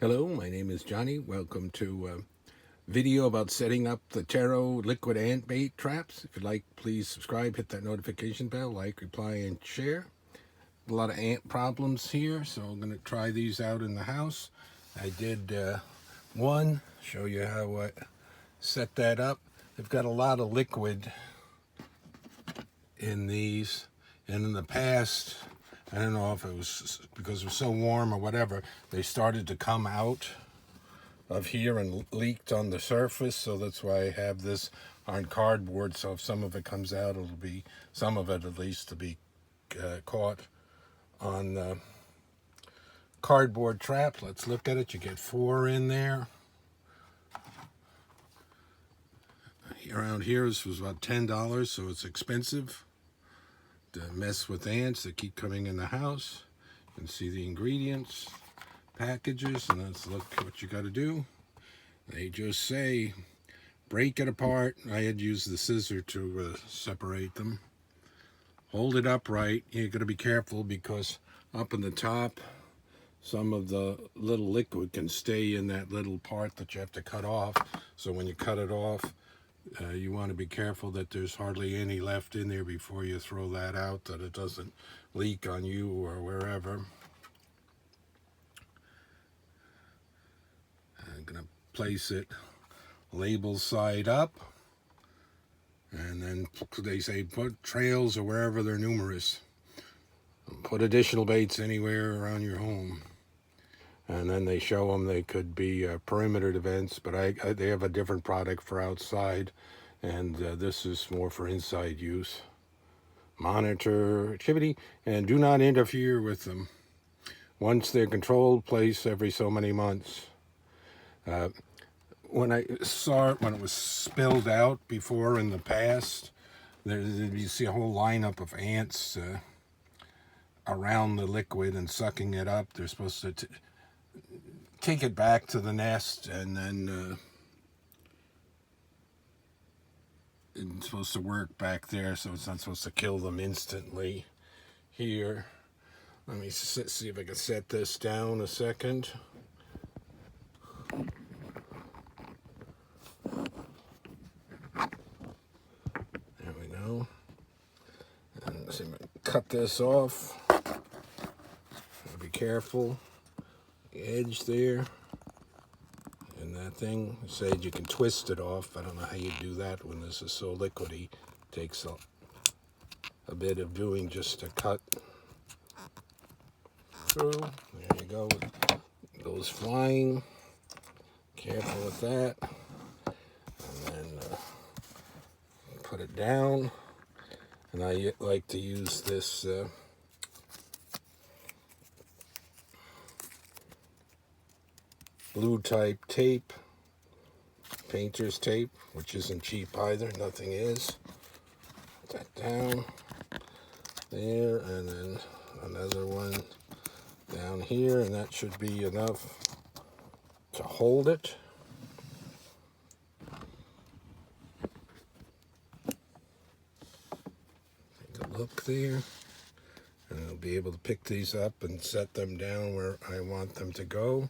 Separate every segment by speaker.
Speaker 1: Hello, my name is Johnny. Welcome to a video about setting up the Terro liquid ant bait traps. If you'd like, please subscribe, hit that notification bell, like, reply, and share. A lot of ant problems here, so I'm going to try these out in the house. I did one, show you how I set that up. They've got a lot of liquid in these, and in the past, I don't know if it was because it was so warm or whatever, they started to come out of here and leaked on the surface, so that's why I have this on cardboard, so if some of it comes out, it'll be, some of it at least, to be caught on the cardboard trap. Let's look at it. You get 4 in there. Around here, this was about $10, so it's expensive to mess with ants that keep coming in the house. You can see the ingredients, packages, and let's look what you got to do. They just say break it apart. I had used the scissor to separate them. Hold it upright. You got to be careful because up in the top, some of the little liquid can stay in that little part that you have to cut off. So when you cut it off, you want to be careful that there's hardly any left in there before you throw that out, that it doesn't leak on you or wherever. I'm going to place it label side up, and then they say put trails or wherever they're numerous. Put additional baits anywhere around your home. And then they show them they could be perimeter events, but they have a different product for outside, and this is more for inside use. Monitor activity and do not interfere with them. Once they're controlled, place every so many months. When I saw it, when it was spilled out before in the past, you see a whole lineup of ants around the liquid and sucking it up. They're supposed to take it back to the nest, and then it's supposed to work back there, so it's not supposed to kill them instantly. Here, let me see if I can set this down a second. There we go. And let's see if I can cut this off. Be careful. The edge there. And that thing said you can twist it off. I don't know how you do that when this is so liquidy. It takes a bit of doing just to cut through. There you go. It goes flying. Careful with that. And then put it down. And I like to use this blue type tape, painter's tape, which isn't cheap either, nothing is. Put that down there, and then another one down here, and that should be enough to hold it. Take a look there, and I'll be able to pick these up and set them down where I want them to go.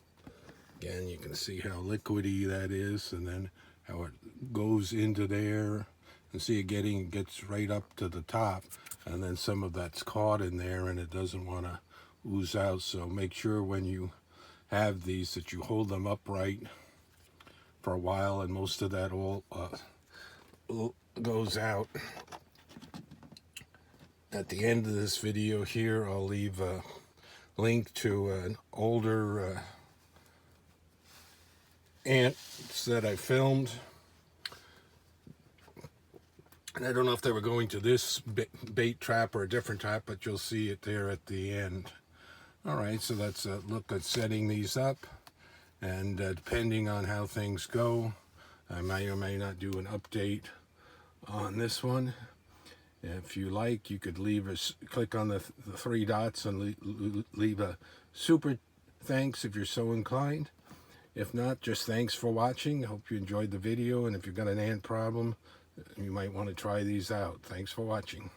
Speaker 1: Again, you can see how liquidy that is, and then how it goes into there, and see it gets right up to the top, and then some of that's caught in there and it doesn't want to ooze out. So make sure when you have these that you hold them upright for a while, and most of that all goes out. At the end of this video here, I'll leave a link to an older ants that I filmed, and I don't know if they were going to this bait trap or a different trap, but you'll see it there at the end. Alright, so let's look at setting these up, and depending on how things go, I may or may not do an update on this one. If you like, you could click on the 3 dots and leave a super thanks if you're so inclined. If not, just thanks for watching. I hope you enjoyed the video, and if you've got an ant problem, you might want to try these out. Thanks for watching.